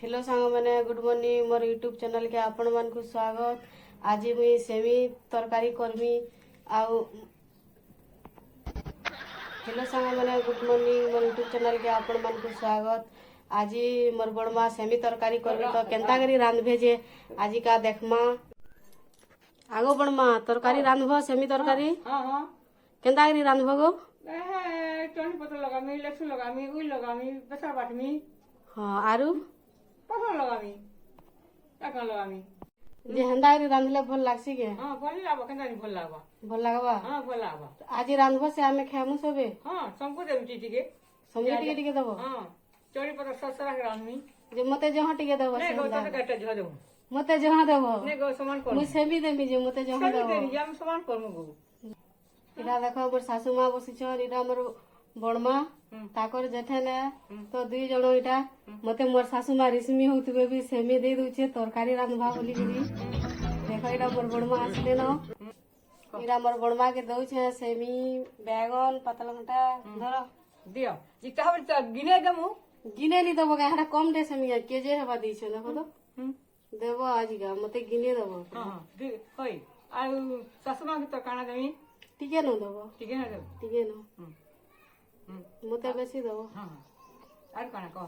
Hello सांग मैंने good morning मोर YouTube channel के आपण मान को स्वागत। आज मुई सेमी तरकारी करमी आउ हेलो सांग मैंने गुड मॉर्निंग मोर यूट्यूब चैनल के आपण मान को स्वागत। आज मोर बड़मा सेमी तरकारी करमी तो केंता करी रांधबे जे आज का देखमा। आगो बड़मा तरकारी रांधबो सेमी तरकारी केंता करी रांधबो गो? टोनी पत्र लगामी लहसुन लगामी उल लगामी बसा बाटमी हाँ आरु पत्र लगामी टाका लगामी जे हेंदा करी रांधले भल लागसी के? हां भल लागबा केना भल लागबा भल लागबा? हां भल लागबा आज रांधबो से आमे खामु सबे? हां सबको देबी टिके समझे टिके टिके दबो? हां टोनी पत्र ससरा के रांधमी जे मते जहाँ टिके दबो ने गो तो कटे झ देबो मते जहाँ दबो ने गो समान कर मुई सेमी देमी जे मते जहाँ सब दबो। देबी हम समान करमु गो इटा देखो मोर सासू माँ बसिछन इटा मोर बड़मा ताकर जेठे ने तो दुई जण इटा मते मोर सासू माँ रिश्मी होतबे भी सेमी दे दउछे तरकारी रांधबा बोली करी। देखो इटा मोर बड़मा आसले न इटा मोर बड़मा के दउछे सेमी बैगन पतलंगटा धर दियो जिता हम त गिने दमु गिने नी दबो का कम दे सेमी के जे हवा दिछे देखो तो देबो आज का मते गिने दबो। हां दे होई आ ससुमा के तो काना देमी टिके न दबो ठीक है ना देबो टिके न मते बेसी दबो। हां आर काना को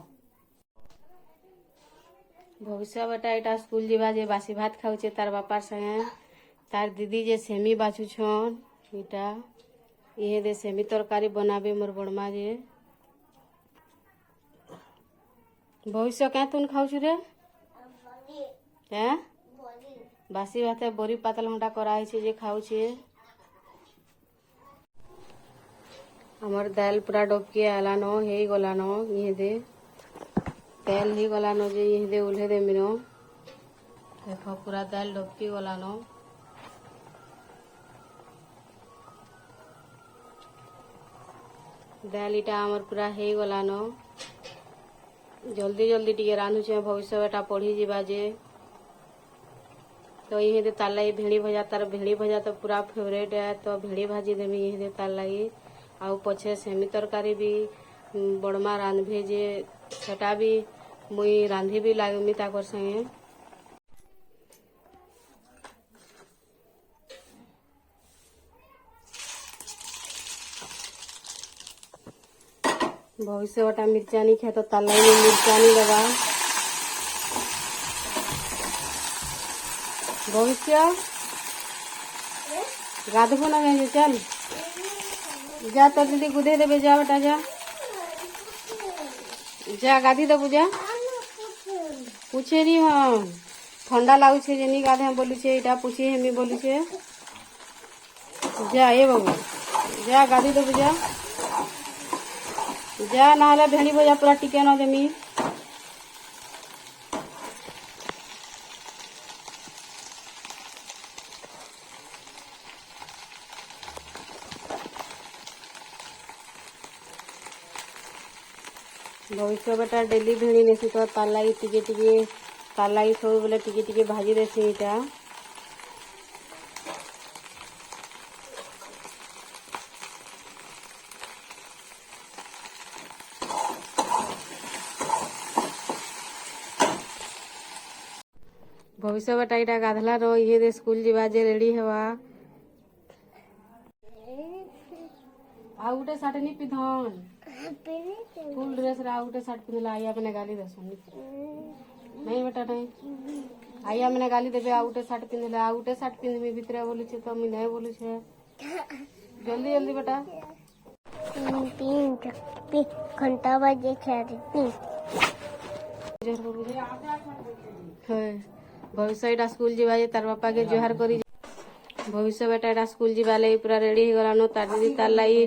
भविष्य बेटा एटा स्कूल जीवा जे बासी भात खाऊचे तार बापार संगे तार दीदी जे सेमी बाछू छन इटा ये दे सेमी तरकारी बनाबे मोर बड़मा जे। भविष्य क्या तुन खाऊ रे? हैं बासी भाते बोरी पातल घंटा कराई छे जे खाऊ छे। हमर दाल पूरा डबके आला न हे गला न ये दे तेल ही गला न जे ये दे उल्हे दे मिनो देखो पूरा दाल डबके गला न। दाल इटा हमर पूरा हे गला न जल्दी जल्दी टिके रांधुछे भविष्य बेटा पढ़ी जीवा जे तो ये दे तार लगी भेड़ी भजा तार भेड़ी भजा तो पूरा फेवरेट है तो भेड़ी भाजी देवी ये दे तार लगी आउ पछे सेमी तरकारी भी बड़मा रांधबे जे सेटा भी मुई रांधी भी लागमी ताकर संगे। भविष्य बटा मिर्चा नहीं खे तो तार लगी मिर्चा नहीं लगा। भविष्य गाधबो ना गए चल जा तो दीदी गुदे देवे जा बेटा जा जा गाधी देबू जा पूछे री हम ठंडा लागू छे जेनी गाधे हम बोलू छे इटा पूछे हमी बोलू छे जा ए बाबू जा गाधी देबू जा जा ना भेड़ी बजा पूरा टिके न देमी। भविष्य बेटा डेली भेड़ी नेसी तो तार लगी टिके तार लगी सब बेले टिके भाजी देसी इटा। भविष्य बेटा इटा गाधला रो ये दे स्कूल जीवा जे रेडी हवा आ उठे साट नी पिधन फुल ड्रेस रा उठे साट पिधला आया मैंने गाली दसन नहीं बेटा नहीं आया मैंने गाली देबे आ उठे साट पिधले आ उठे साट पिधमी भीतर बोली छे तो मैं नहीं बोलू छे जल्दी जल्दी बेटा 3 घंटा बजे खेलती भविष्य एटा स्कूल जीवा जे तार बापा के जोहार करी। भविष्य बेटा एटा स्कूल जीवा लई पूरा रेडी हो गला न तार दीदी तार लाई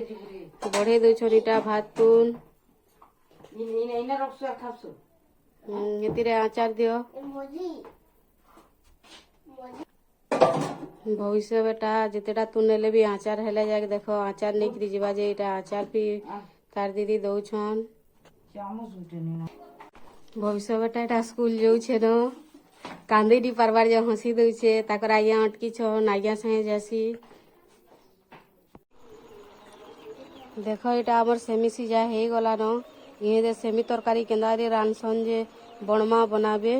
बढ़े दउ छोरीटा भात तुन इने रखसु खासु एतिरे आचार दियो। भविष्य बेटा जेतेटा तू नेले भी आचार हेले जाके देखो आचार नहीं करी जीवा जे इटा आचार भी तार दीदी दउछन। भविष्य बेटा एटा स्कूल जाऊ छे न कांदी डी पारबार जे हंसी दउछे ताकर आइया अटकी छन आइया संगे जासी। देखो इटा हमर सेमी सिजा हे गला न ये दे सेमी तरकारी केंदा रे रानसन जे ବଣମା ବନାବେ।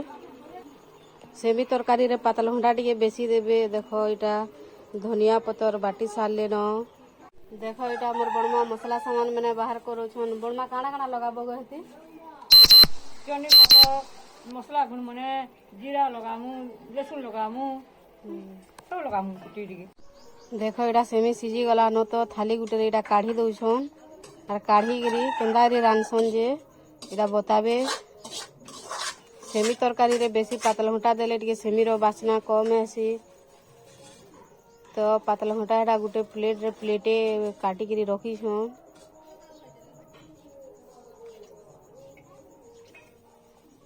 ସେମି ତରକାରୀରେ ପାତଲ ଘଣ୍ଟା ଟିକେ ବେଶୀ ଦେବେ। ଦେଖ ଏଇଟା ଧନିଆ ପତର ବାଟି ସାରିଲେନ। ଦେଖ ଏଇଟା ଆମର ବଣମା ମସଲା ସାମାନ ମାନେ ବାହାର କରୁଛନ୍। ବଣମା କାଣା କାଣା ଲଗାବ ହେତି? ଚନି ପତ୍ର ମସଲା ଗୁଣ୍ଡ ମାନେ ଜିରା ଲଗାମୁ, ରସୁଣ ଲଗାମୁ, ସବୁ ଲଗାମୁ ଟିକେ ଟିକେ। ଦେଖ ଏଇଟା ସେମି ସିଝି ଗଲାନ ତ ଥାଲି ଗୁଟେରେ ଏଇଟା କାଢି ଦଉଛନ୍। ଆର୍ କାଢିକିରି କେନ୍ତାକରି ରାନ୍ଧସନ୍ ଯେ ଏଇଟା ବତାବେ। ସେମି ତରକାରୀରେ ବେଶୀ ପାତଲ ଘଣ୍ଟା ଦେଲେ ଟିକେ ସେମିର ବାସ୍ନା କମ୍ ଆସି। ତ ପାତଲ ଘଣ୍ଟା ଏଟା ଗୋଟେ ପ୍ଲେଟେ କାଟିକିରି ରଖିଛନ୍।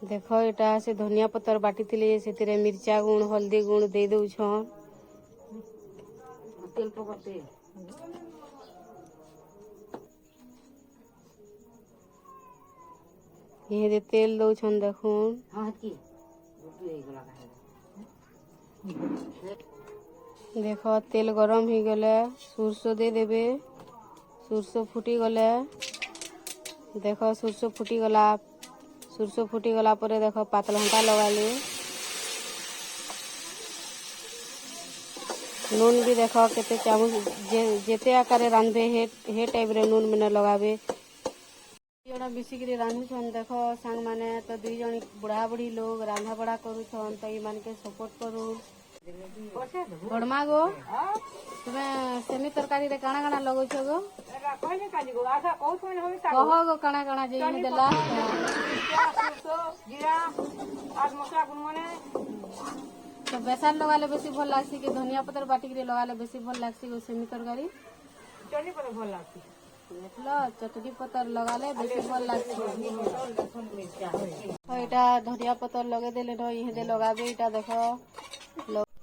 ଦେଖ ଏଟା ସେ ଧନିଆ ପତର ବାଟିଥିଲେ ସେଥିରେ ମିର୍ଚା ଗୁଣ୍ଡ ହଳଦୀ ଗୁଣ୍ଡ ଦେଇ ଦଉଛନ୍। ଇହାଦେ ତେଲ ଦଉଛନ୍ ଦେଖୁନ୍। ଦେଖ ତେଲ ଗରମ ହେଇଗଲେ ସୋରିଷ ଦେଇଦେବେ। ସୋରିଷ ଫୁଟିଗଲେ ଦେଖ ସୋରିଷ ଫୁଟିଗଲା ପରେ ଦେଖ ପାତଲ ଘଣ୍ଟା ଲଗାଲେ। ନୁନ ବି ଦେଖ କେତେ ଚାମଚ ଯେତେ ଆକାରରେ ରାନ୍ଧବେ he ଟାଇପ୍ରେ ନୁନ ମାନେ ଲଗାବେ। ଜଣ ମିଶିକିରି ରାନ୍ଧୁଛନ୍ ଦେଖ ସାଙ୍ଗମାନେ ତ 2 ଜଣ ବୁଢ଼ା ବୁଢ଼ୀ ଲୋକ ରାନ୍ଧା ବଢ଼ା କରୁଛନ୍ ତ ଏମାନକେ ସପୋର୍ଟ କରୁନ୍। ବଡ଼ମା ଗୋ ତୁମେ ସେମି ତରକାରୀରେ କାଣା କାଣା ଲଗଉଛ ଗୋ? କହିଲେ କାଲି ଗো ଆଶା କହୁଛନ୍ତି ହବି ଶାଗ କହ ଗୋ କାଣା କାଣା ଯେ ଇନେ ଦେଲା। ଜିରା আর মশলা গুণ মানে ତ ବେସର ଲଗାଲେ ବେଶୀ ଭଲ ଲାଗ୍ସି କି ଧନିଆ ପତ୍ର ବାଟିକିରି ଲଗାଲେ ବେଶୀ ଭଲ ଲାଗ୍ସି ଗୋ ସେମି ତରକାରୀ? চনি পরে ভাল লাগছে। দেখল চটনি পতর লগালে বেশি ভাল লাগছে। এটা ধনিয়া পতর লগাই দেলে ন ইহেদে লগাবে। এটা দেখো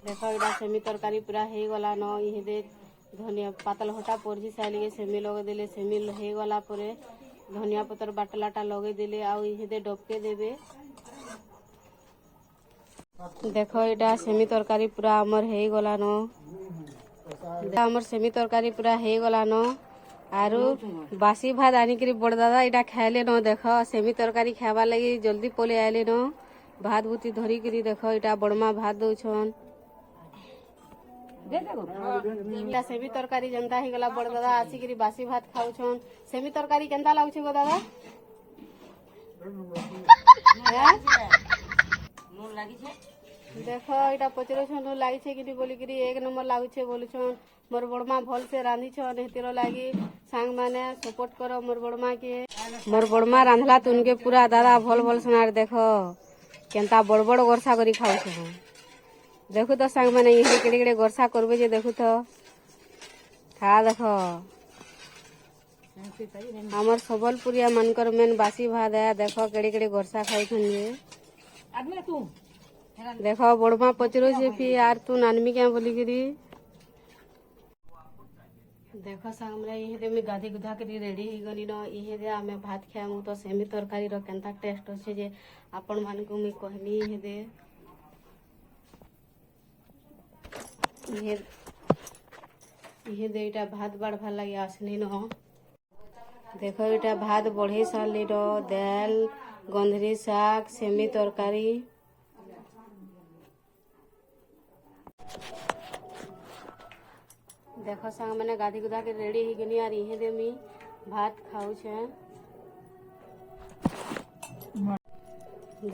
দেখো এটা সেমি তরকারি পুরা হয়ে গলা ন ইহেদে ধনিয়া পাতল ঘটা পড়ছি সাইলিকে সেমি লগাই দেলে সেমি হয়ে গলা পরে ধনিয়া পতর বাটলাটা লগাই দেলে আউ ইহেদে ডবকে দেবে। দেখো এটা সেমি তরকারি পুরা আমার হয়ে গলা ন। আমার সেমি তরকারি পুরা হয়ে গলা ন। আরু বাসি ভাত আনিকি বড় দাদা এটা খাইলে ন দেখ সেমি তরকারি খাইবার লাগি জলদি পলে আইলে ন ভাত বুতি ধরিকি দেখ এটা বড়মা ভাত দৌছন। এটা সেমি তরকারি যেন্তা হয়েগলা বড় দাদা আসিকি বাসি ভাত খাউছন। সেমি তরকারি কেন্তা লাগুছে গো দাদা? দেখ এটা পচরছন লাগিছে কিনি বলিকি 1 নম্বর লাগুছে বলুছন। মোর বড়মা ভলসে রাঁধিছন হেতির লাগি সাং মানে সপোর্ট কর মোর বড়মা কে। মোর বড়মা রাঁধলা তুনকে পুরা দাদা ভল ভল সোনার দেখ কেনতা বড় বড় গরসা করি খাউছ। দেখু তো সাং মানে ইহে কেড়ে কেড়ে গরসা করবে যে দেখু তো খা দেখ আমার সবলপুরিয়া মানকর মেন বাসি ভাত দেখ কেড়ে কেড়ে গরসা খাইছন যে দেখ বড়মা পচরছে ফি আর তু নানমি क्या बोलिकी देख सामने इहे में गाधी गुधा करी रेडी हो गली न इहे आमे भात खाएमु तो सेमी तरकारी रो केनता टेस्ट अछि जे आपण मान को मी कहनी इहे दे इटा भात बाढ़ लगी आसनी न। देख इटा भात बढ़े सारली न दाल गंधरी शाग सेमी तरकारी। देख सांग मैंने गाधी गुधा के रेडी हो गनी और इहे दे मी भात खाऊ छे।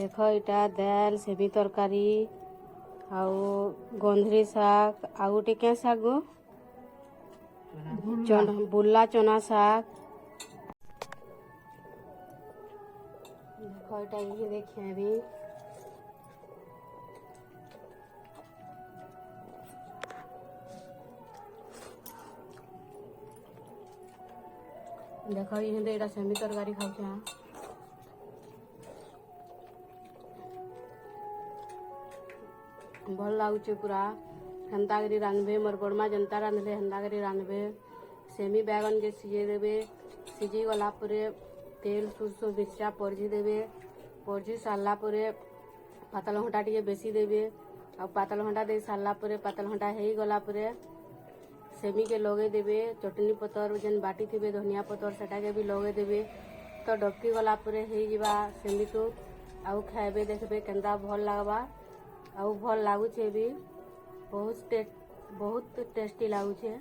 देख इटा दाल सेमी तरकारी आउ गंधरी शाग आउ गोटे क्या शाग गो बुल्ला चना शाग। देख इटा इहे देखिए भी देख इहे एटा सेमी तरकारी खाऊछे। भल लागुचे पूरा हेन्ता करी रांधबे मोर बड़मा जनता रांधले हेन्ता करी रांधबे। सेमी बैगन के सिझे देबे सिझी गला परे तेल सुरसो मिर्चा परजी देबे परजी सारला परे पातल घंटा टिके बेसी देबे आ पातल घंटा दे सारला परे पातल घंटा हेई गला परे सेमी के लगे देबे चटनी पतर जेन बाटी थिबे धनिया पतर सेटा के भी लगे देबे तो डबकी गला परे हेई जिबा सेमी तो आउ खाइबे देखबे केंदा भल लागबा आउ भल लागुछे भी बहुत टेस्टी लागुछे।